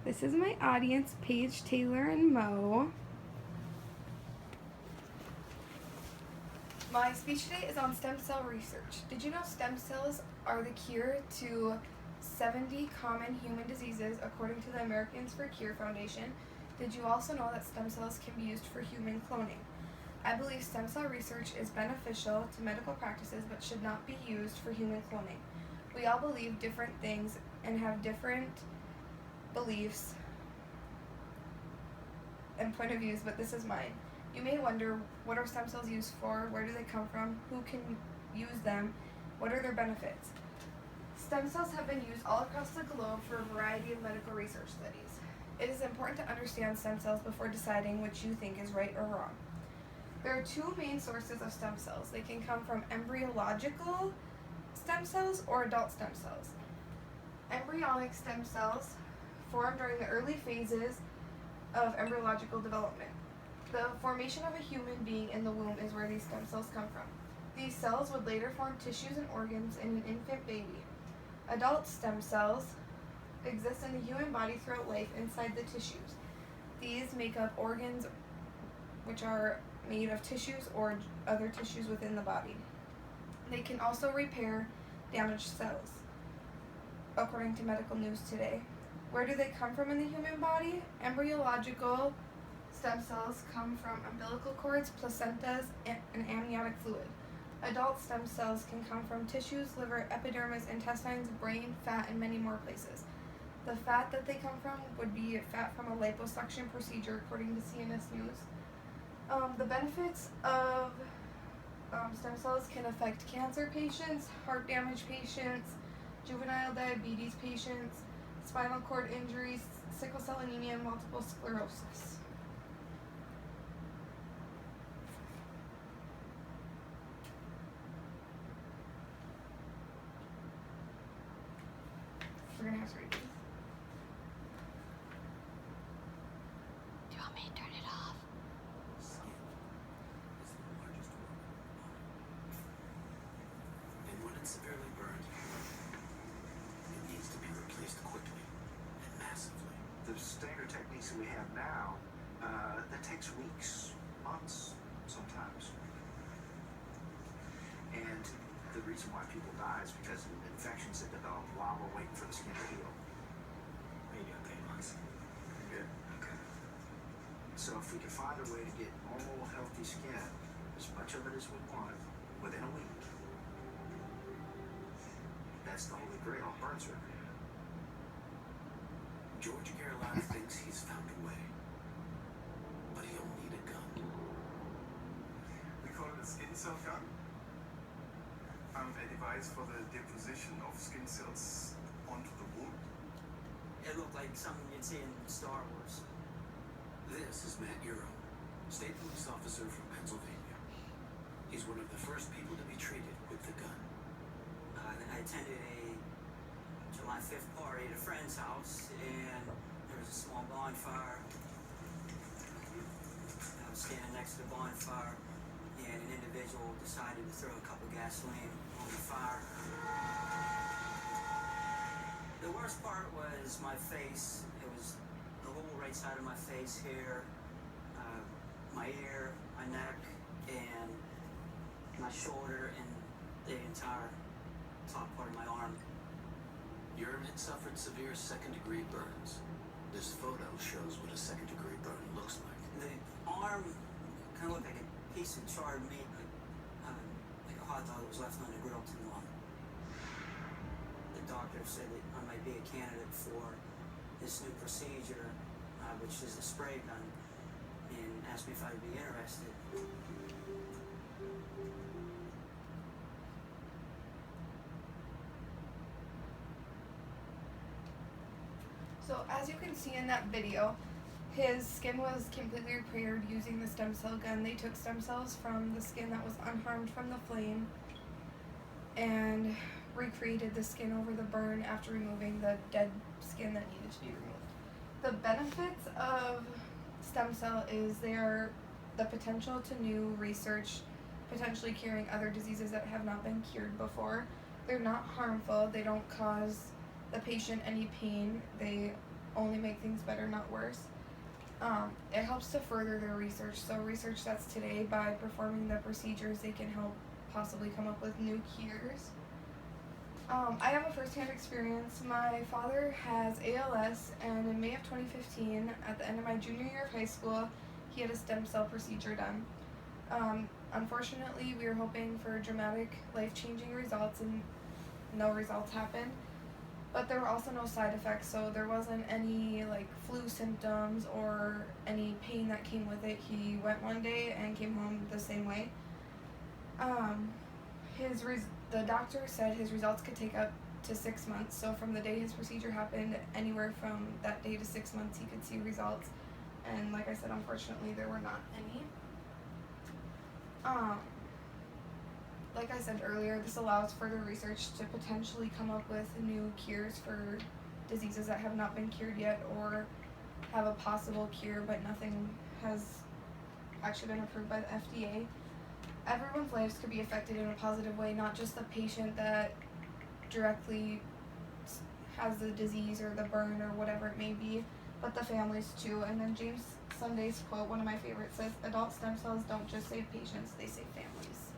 This is my audience, Paige, Taylor, and Mo. My speech today is on stem cell research. Did you know stem cells are the cure to 70 common human diseases according to the Americans for Cure Foundation? Did you also know that stem cells can be used for human cloning? I believe stem cell research is beneficial to medical practices but should not be used for human cloning. We all believe different things and have different beliefs and point of views, but this is mine. You may wonder, what are stem cells used for? Where do they come from? Who can use them? What are their benefits? Stem cells have been used all across the globe for a variety of medical research studies. It is important to understand stem cells before deciding which you think is right or wrong. There are two main sources of stem cells. They can come from embryological stem cells or adult stem cells. Embryonic stem cells form during the early phases of embryological development. The formation of a human being in the womb is where these stem cells come from. These cells would later form tissues and organs in an infant baby. Adult stem cells exist in the human body throughout life inside the tissues. These make up organs which are made of tissues or other tissues within the body. They can also repair damaged cells, according to Medical News Today. Where do they come from in the human body? Embryological stem cells come from umbilical cords, placentas, and amniotic fluid. Adult stem cells can come from tissues, liver, epidermis, intestines, brain, fat, and many more places. The fat that they come from would be fat from a liposuction procedure, according to CNS News. The benefits of stem cells can affect cancer patients, heart damage patients, juvenile diabetes patients, spinal cord injuries, sickle cell anemia, and multiple sclerosis. We're gonna have to read these. Do you want me to turn it off? Skin is the largest organ in the body. And when it's severely burned, it needs to be replaced quickly and massively. The standard techniques that we have now, that takes weeks, months, sometimes. And the reason why people die is because of infections that develop while we're waiting for the skin to heal. Maybe okay, months. Good. Okay. So if we can find a way to get normal, healthy skin, as much of it as we want, within a week, that's the holy grail of burn surgery. George Carolina thinks he's found a way, but he'll need a gun. We call it a skin cell gun. A device for the deposition of skin cells onto the wound. It looked like something you'd see in Star Wars. This is Matt Euro, state police officer from Pennsylvania. He's one of the first people to be treated with the gun. I attended a July 5th party at a friend's house, and there was a small bonfire. I was standing next to the bonfire, and an individual decided to throw a cup of gasoline on the fire. The worst part was my face. It was the whole right side of my face here, my ear, my neck, and my shoulder, and the entire top part of my arm. Urim had suffered severe second-degree burns. This photo shows what a second-degree burn looks like. The arm kind of looked like a piece of charred meat, like a hot dog that was left on the grill too long. The doctor said that I might be a candidate for this new procedure, which is a spray gun, and asked me if I'd be interested. So as you can see in that video, his skin was completely repaired using the stem cell gun. They took stem cells from the skin that was unharmed from the flame and recreated the skin over the burn after removing the dead skin that needed to be removed. The benefits of stem cell is they are the potential to new research, potentially curing other diseases that have not been cured before. They're not harmful. They don't cause the patient any pain. They only make things better, not worse. It helps to further their research. So research that's today, by performing the procedures, they can help possibly come up with new cures. I have a first-hand experience. My father has ALS, and in May of 2015, at the end of my junior year of high school, he had a stem cell procedure done. Unfortunately, we were hoping for dramatic, life-changing results, and no results happened. But there were also no side effects, so there wasn't any like flu symptoms or any pain that came with it. He went one day and came home the same way. The doctor said his results could take up to 6 months. So from the day his procedure happened, anywhere from that day to 6 months, he could see results. And like I said, unfortunately, there were not any. Like I said earlier, this allows further research to potentially come up with new cures for diseases that have not been cured yet, or have a possible cure but nothing has actually been approved by the FDA. Everyone's lives could be affected in a positive way, not just the patient that directly has the disease or the burn or whatever it may be, but the families too. And then James Sunday's quote, one of my favorites, says, "Adult stem cells don't just save patients, they save families."